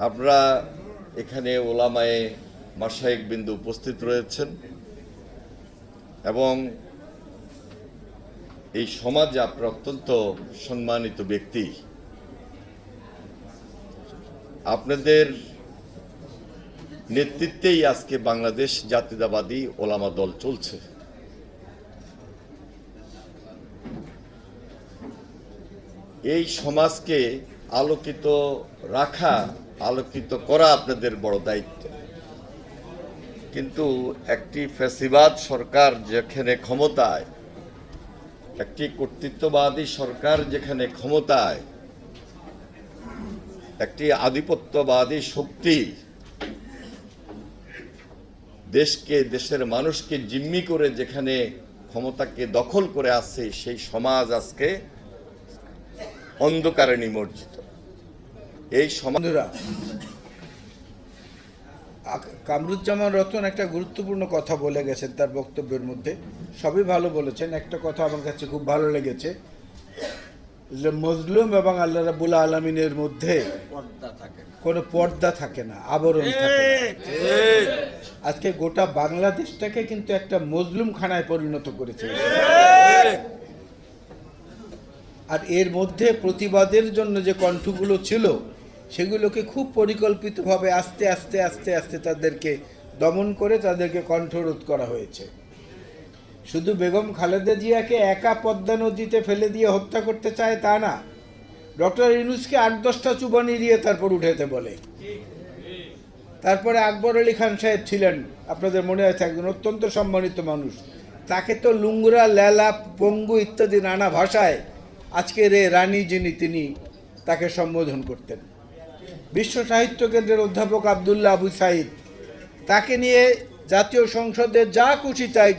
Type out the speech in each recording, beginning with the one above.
আপনারা এখানে ওলামায়ে মাশায়েখ বিন্দু উপস্থিত রয়েছেন এবং এই সমাজে আপনারা অত্যন্ত সম্মানিত ব্যক্তি। আপনাদের নেতৃত্বেই আজকে বাংলাদেশ জাতীয়তাবাদী ওলামা দল চলছে। এই সমাজকে আলোকিত রাখা, আলোকিত করা আপনাদের বড় দায়িত্ব। কিন্তু একটি ফ্যাসিবাদ সরকার যেখানে ক্ষমতায়, একটি কর্তৃত্ববাদী সরকার যেখানে ক্ষমতায়, একটি আধিপত্যবাদী শক্তি দেশকে, দেশের মানুষকে জিম্মি করে যেখানে ক্ষমতাকে দখল করে আছে, সেই সমাজ আজকে অন্ধকারে নিমজ্জিত। এই সমাজরা কামরুজ্জামান রতন একটা গুরুত্বপূর্ণ কথা বলে গেছেন তার বক্তব্যের মধ্যে। সবই ভালো বলেছেন। একটা কথা আমার কাছে খুব ভালো লেগেছে, যে মজলুম এবং আল্লাহ রাব্বুল আলামিনের মধ্যে কোনো পর্দা থাকে না, আবরণ থাকে না। আজকে গোটা বাংলাদেশটাকে কিন্তু একটা মজলুম খানায় পরিণত করেছে। আর এর মধ্যে প্রতিবাদের জন্য যে কণ্ঠগুলো ছিল, সেগুলোকে খুব পরিকল্পিতভাবে আস্তে আস্তে আস্তে আস্তে তাদেরকে দমন করে তাদেরকে কণ্ঠরোধ করা হয়েছে। শুধু বেগম খালেদা জিয়াকে একা পদ্মা নদীতে ফেলে দিয়ে হত্যা করতে চায় তা না, ডক্টর ইউনূসকে ৮-১০টা চুবানি দিয়ে তারপর উঠাতে বলে। তারপরে আকবর আলী খান সাহেব ছিলেন, আপনাদের মনে আছে, একজন অত্যন্ত সম্মানিত মানুষ। তাকে তো লুঙ্গরা, লেলা, পঙ্গু ইত্যাদি নানা ভাষায় আজকের এ রানী যিনি, তিনি তাকে সম্বোধন করতেন। বিশ্ব সাহিত্য কেন্দ্রের অধ্যাপক আবদুল্লাহ আবু সাইদ, তাকে নিয়ে জাতীয় সংসদে যা খুশি তাই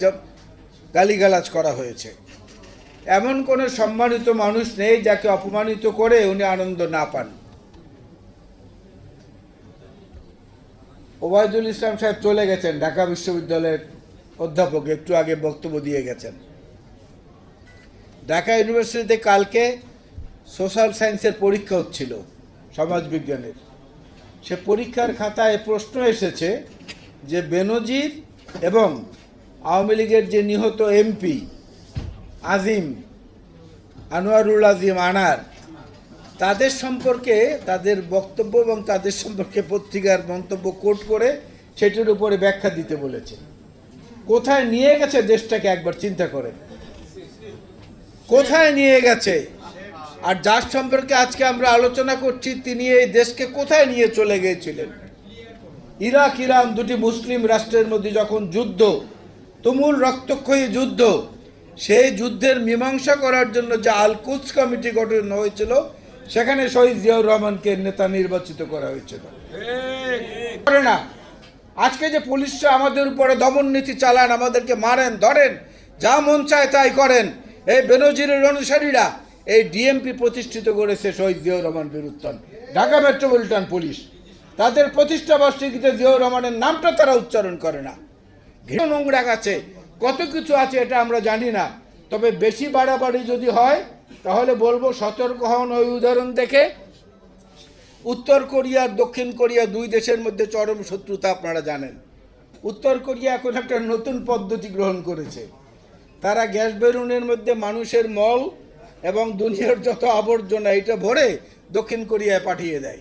গালিগালাজ করা হয়েছে। এমন কোনো সম্মানিত মানুষ নেই যাকে অপমানিত করে উনি আনন্দ না পান। ওবায়দুল ইসলাম সাহেব চলে গেছেন, ঢাকা বিশ্ববিদ্যালয়ের অধ্যাপক, একটু আগে বক্তব্য দিয়ে গেছেন। ঢাকা ইউনিভার্সিটিতে কালকে সোশ্যাল সায়েন্সের পরীক্ষা হচ্ছিল, সমাজবিজ্ঞানের। সে পরীক্ষার খাতায় প্রশ্ন এসেছে যে বেনজির এবং আওয়ামী লীগের যে নিহত এমপি আজিম, আনোয়ারুল আজিম আনার, তাদের সম্পর্কে তাদের বক্তব্য এবং তাদের সম্পর্কে পত্রিকার মন্তব্য কোট করে সেটির উপরে ব্যাখ্যা দিতে বলেছে। কোথায় নিয়ে গেছে দেশটাকে একবার চিন্তা করেন, কোথায় নিয়ে গেছে। আর যার সম্পর্কে আজকে আমরা আলোচনা করছি, তিনি এই দেশকে কোথায় নিয়ে চলে গিয়েছিলেন। ইরাক ইরান দুটি মুসলিম রাষ্ট্রের মধ্যে যখন যুদ্ধ, তুমুল রক্তক্ষয়ী যুদ্ধ, সেই যুদ্ধের মীমাংসা করার জন্য যে আল কুদস কমিটি গঠন হয়েছিল, সেখানে শহীদ জিয়াউর রহমানকে নেতা নির্বাচিত করা হয়েছিল। না, আজকে যে পুলিশরা আমাদের উপরে দমন নীতি চালান, আমাদেরকে মারেন, ধরেন, যা মন চায় তাই করেন, এই বেনজিরের অনুসারীরা এই ডিএমপি প্রতিষ্ঠিত করেছে শহীদ জিয়াউর রহমান বীরুত্তম, ঢাকা মেট্রোপলিটন পুলিশ। তাদের প্রতিষ্ঠা বার্ষিকীতে জিয়াউর রহমানের নামটা তারা উচ্চারণ করে না। ঘৃণ নোংরা আছে, কত কিছু আছে, এটা আমরা জানি না। তবে বেশি বাড়াবাড়ি যদি হয় তাহলে বলবো সতর্ক হন। ওই উদাহরণ দেখে, উত্তর কোরিয়া আর দক্ষিণ কোরিয়া দুই দেশের মধ্যে চরম শত্রুতা, আপনারা জানেন। উত্তর কোরিয়া এখন একটা নতুন পদ্ধতি গ্রহণ করেছে। তারা গ্যাস বেলুনের মধ্যে মানুষের মল এবং দুনিয়ার যত আবর্জনা এটা ভরে দক্ষিণ কোরিয়ায় পাঠিয়ে দেয়।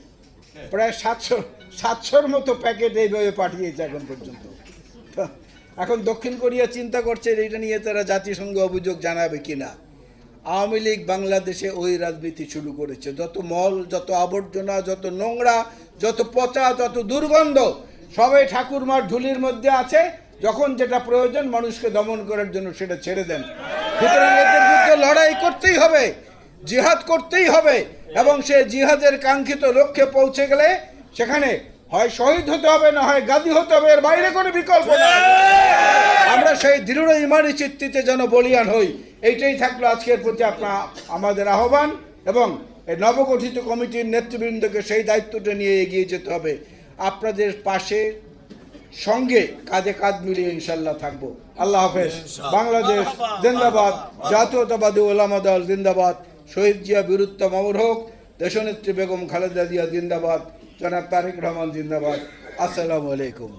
প্রায় 700-র মতো প্যাকেট এইভাবে পাঠিয়েছে এখন পর্যন্ত। এখন দক্ষিণ কোরিয়া চিন্তা করছে এটা নিয়ে তারা জাতিসংঘে অভিযোগ জানাবে কিনা। আওয়ামী লীগ বাংলাদেশে ওই রাজনীতি শুরু করেছে। যত মল, যত আবর্জনা, যত নোংরা, যত পচা, যত দুর্গন্ধ, সবাই ঠাকুরমার ঝুলির মধ্যে আছে। যখন যেটা প্রয়োজন মানুষকে দমন করার জন্য সেটা ছেড়ে দেন। সুতরাং এদের বিরুদ্ধে লড়াই করতেই হবে, জিহাদ করতেই হবে, এবং সে জিহাদের কাঙ্ক্ষিত লক্ষ্যে পৌঁছে গেলে সেখানে হয় শহীদ হতে হবে, না হয় গাজী হতে হবে, এর বাইরে কোনো বিকল্প নেই। আমরা সেই দৃঢ় ইমানি চিত্তিতে যেন বলিয়ান হই, এইটাই থাকলো আজকের প্রতি আমাদের আহ্বান। এবং এই নবগঠিত কমিটির নেতৃবৃন্দকে সেই দায়িত্বটা নিয়ে এগিয়ে যেতে হবে। আপনাদের পাশে, সঙ্গে কাঁধে কাঁধ মিলিয়ে ইনশাল্লাহ থাকবো। আল্লাহ হাফেজ। বাংলাদেশ জিন্দাবাদ, জাতীয়তাবাদী ওলামা দল জিন্দাবাদ, শহীদ জিয়া বীরুত্তম অমর হোক, দেশনেত্রী বেগম খালেদা জিয়া জিন্দাবাদ, জনাব তারেক রহমান জিন্দাবাদ। আসসালামু আলাইকুম।